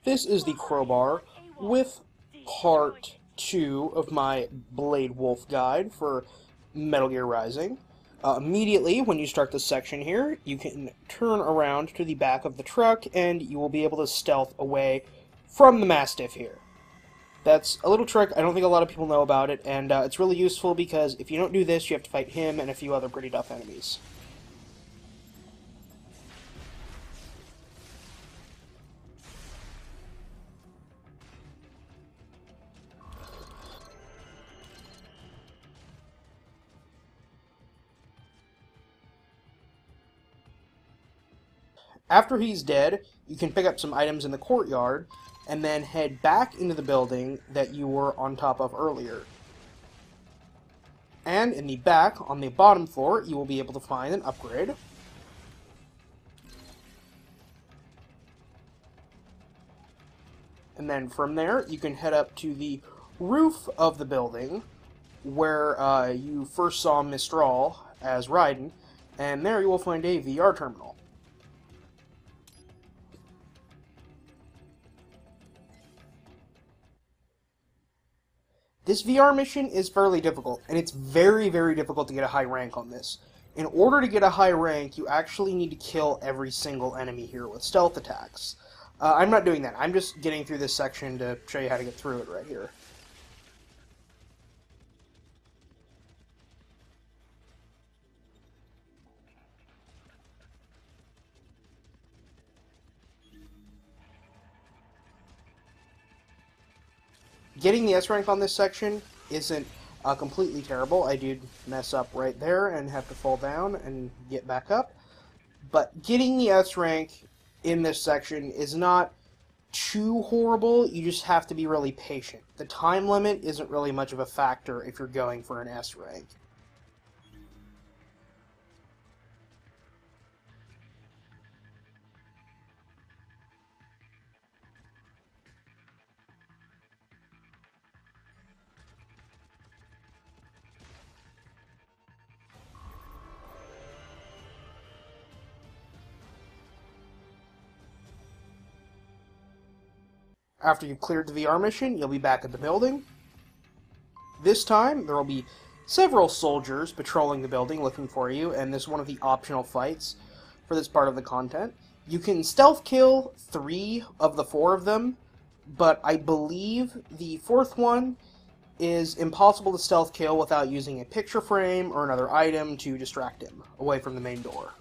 This is the Crowbar with part 2 of my Blade Wolf guide for Metal Gear Rising. Immediately, when you start this section here, you can turn around to the back of the truck and you will be able to stealth away from the Mastiff here. That's a little trick, I don't think a lot of people know about it, and it's really useful because if you don't do this, you have to fight him and a few other pretty tough enemies. After he's dead, you can pick up some items in the courtyard, and then head back into the building that you were on top of earlier. And in the back, on the bottom floor, you will be able to find an upgrade. And then from there, you can head up to the roof of the building, where you first saw Mistral as Raiden, and there you will find a VR terminal. This VR mission is fairly difficult, and it's very, very difficult to get a high rank on this. In order to get a high rank, you actually need to kill every single enemy here with stealth attacks. I'm not doing that. I'm just getting through this section to show you how to get through it right here. Getting the S rank on this section isn't completely terrible. I did mess up right there and have to fall down and get back up. But getting the S rank in this section is not too horrible. You just have to be really patient. The time limit isn't really much of a factor if you're going for an S rank. After you've cleared the VR mission, you'll be back at the building. This time, there will be several soldiers patrolling the building looking for you, and this is one of the optional fights for this part of the content. You can stealth kill 3 of the 4 of them, but I believe the 4th one is impossible to stealth kill without using a picture frame or another item to distract him away from the main door.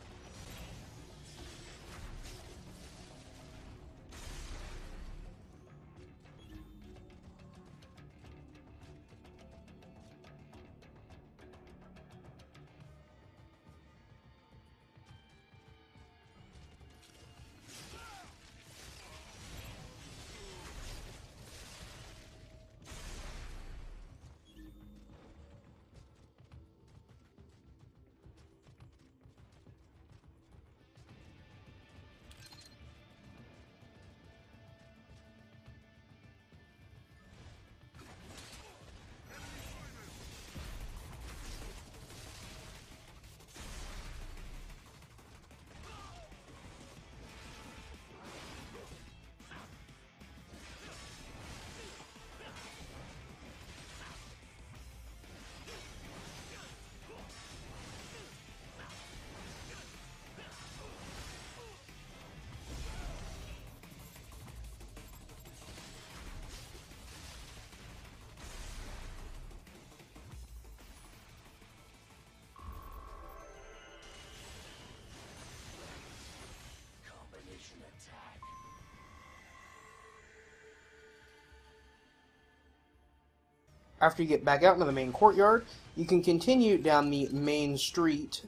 After you get back out into the main courtyard, you can continue down the main street,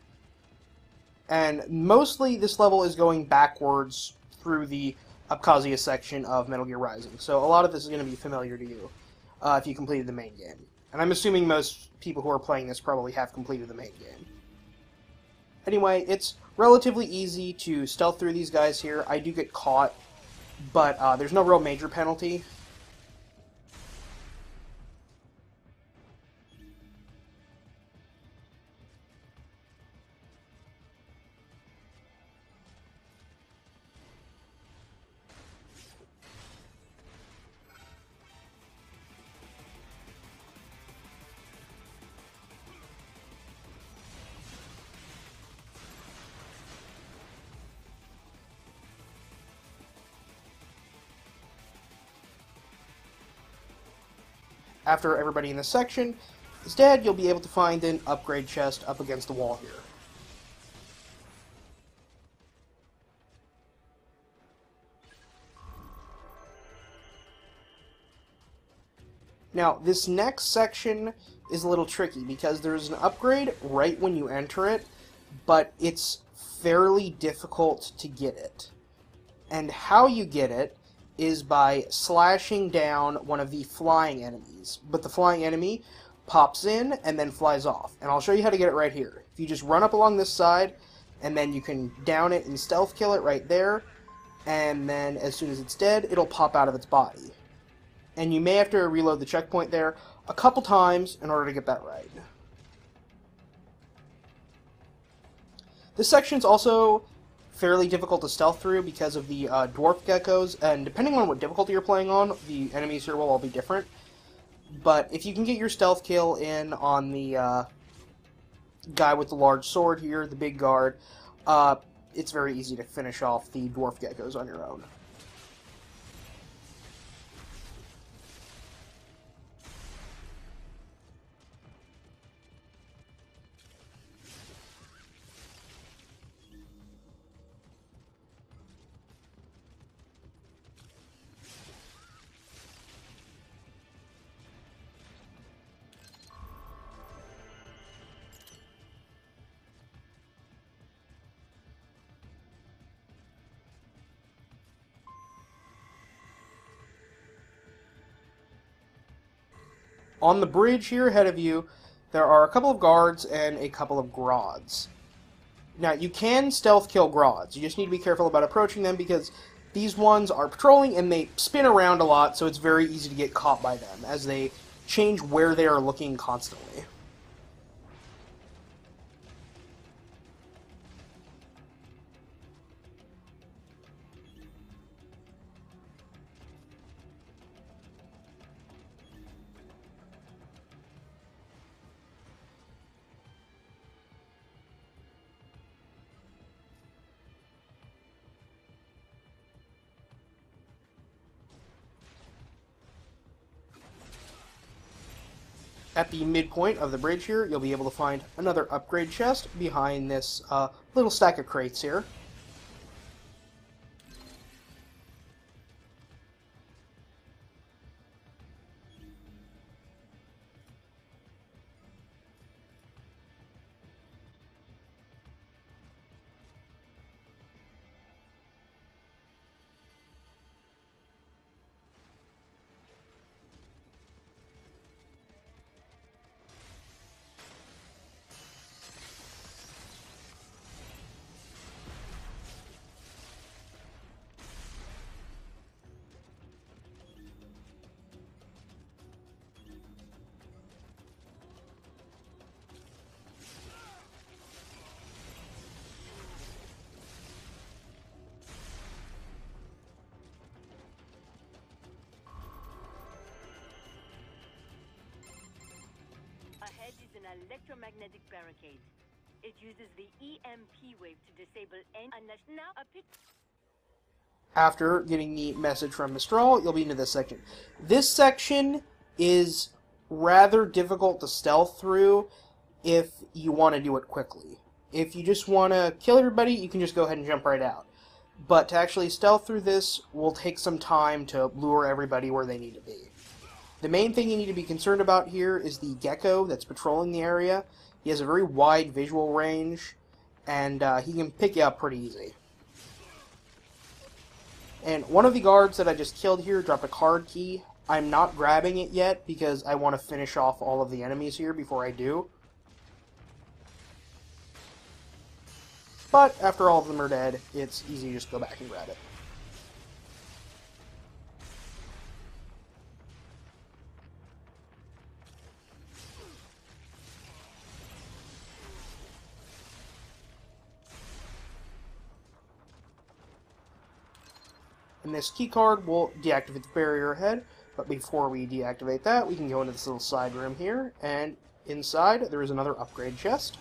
and mostly this level is going backwards through the Abkhazia section of Metal Gear Rising, so a lot of this is going to be familiar to you if you completed the main game. And I'm assuming most people who are playing this probably have completed the main game. Anyway, it's relatively easy to stealth through these guys here. I do get caught, but there's no real major penalty. after everybody in this section is dead, you'll be able to find an upgrade chest up against the wall here. Now, this next section is a little tricky because there's an upgrade right when you enter it, but it's fairly difficult to get it. And how you get it is by slashing down one of the flying enemies. But the flying enemy pops in and then flies off. And I'll show you how to get it right here. If you just run up along this side, and then you can down it and stealth kill it right there, and then as soon as it's dead, it'll pop out of its body. And you may have to reload the checkpoint there a couple times in order to get that right. This section's also fairly difficult to stealth through because of the dwarf geckos, and depending on what difficulty you're playing on, the enemies here will all be different. But if you can get your stealth kill in on the guy with the large sword here, the big guard, it's very easy to finish off the dwarf geckos on your own. On the bridge here ahead of you, there are a couple of guards and a couple of Grods. Now, you can stealth kill Grods. You just need to be careful about approaching them because these ones are patrolling and they spin around a lot, so it's very easy to get caught by them as they change where they are looking constantly. At the midpoint of the bridge here, you'll be able to find another upgrade chest behind this little stack of crates here. Ahead is an electromagnetic barricade. It uses the EMP wave to disable any unless now a pit. After getting the message from Mistral, you'll be into this section. This section is rather difficult to stealth through if you want to do it quickly. If you just want to kill everybody, you can just go ahead and jump right out. But to actually stealth through this will take some time to lure everybody where they need to be. The main thing you need to be concerned about here is the gecko that's patrolling the area. He has a very wide visual range, and he can pick you up pretty easy. And one of the guards that I just killed here dropped a card key. I'm not grabbing it yet because I want to finish off all of the enemies here before I do. But after all of them are dead, it's easy to just go back and grab it. And this keycard will deactivate the barrier ahead, but before we deactivate that, we can go into this little side room here, and inside there is another upgrade chest.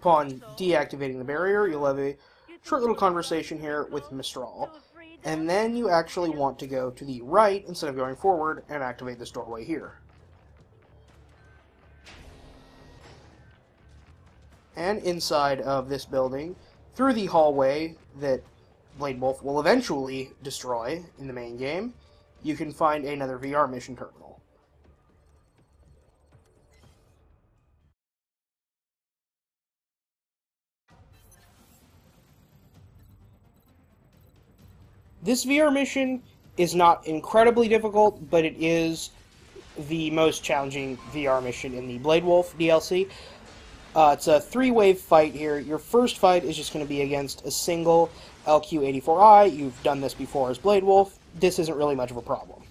Upon deactivating the barrier, you'll have a short little conversation here with Mistral. And then you actually want to go to the right instead of going forward and activate this doorway here. And inside of this building, through the hallway that Blade Wolf will eventually destroy in the main game, you can find another VR mission terminal. This VR mission is not incredibly difficult, but it is the most challenging VR mission in the Blade Wolf DLC. It's a 3-wave fight here. Your first fight is just going to be against a single LQ-84I. You've done this before as Blade Wolf. This isn't really much of a problem.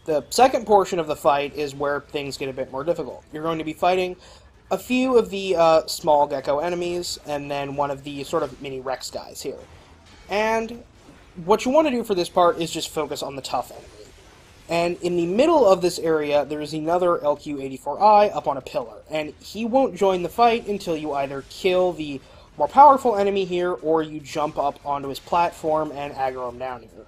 The second portion of the fight is where things get a bit more difficult. You're going to be fighting a few of the small Gecko enemies, and then one of the sort of mini Rex guys here. And what you want to do for this part is just focus on the tough enemy. And in the middle of this area, there is another LQ-84I up on a pillar, and he won't join the fight until you either kill the more powerful enemy here, or you jump up onto his platform and aggro him down here.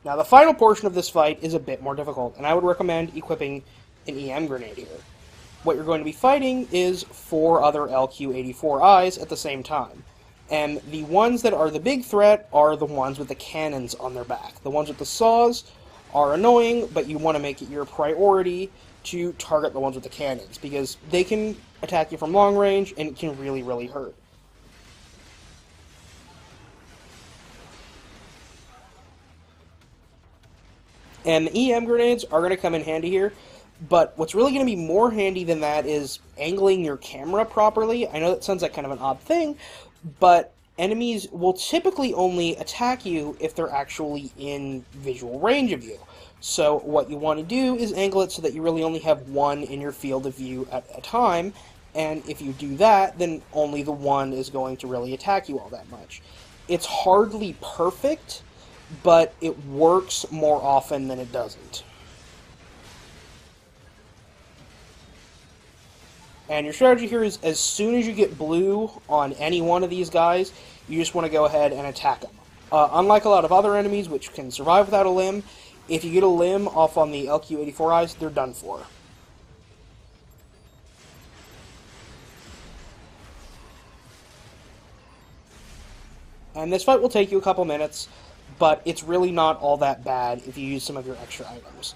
Now, the final portion of this fight is a bit more difficult, and I would recommend equipping an EM grenade here. What you're going to be fighting is 4 other LQ-84Is at the same time. And the ones that are the big threat are the ones with the cannons on their back. The ones with the saws are annoying, but you want to make it your priority to target the ones with the cannons, because they can attack you from long range, and it can really, really hurt. And the EM grenades are going to come in handy here, but what's really going to be more handy than that is angling your camera properly. I know that sounds like kind of an odd thing, but enemies will typically only attack you if they're actually in visual range of you. So what you want to do is angle it so that you really only have one in your field of view at a time, and if you do that, then only the one is going to really attack you all that much. It's hardly perfect, but it works more often than it doesn't. And your strategy here is, as soon as you get blue on any one of these guys, you just want to go ahead and attack them. Unlike a lot of other enemies, which can survive without a limb, if you get a limb off on the LQ-84Is, they're done for. And this fight will take you a couple minutes, but it's really not all that bad if you use some of your extra items.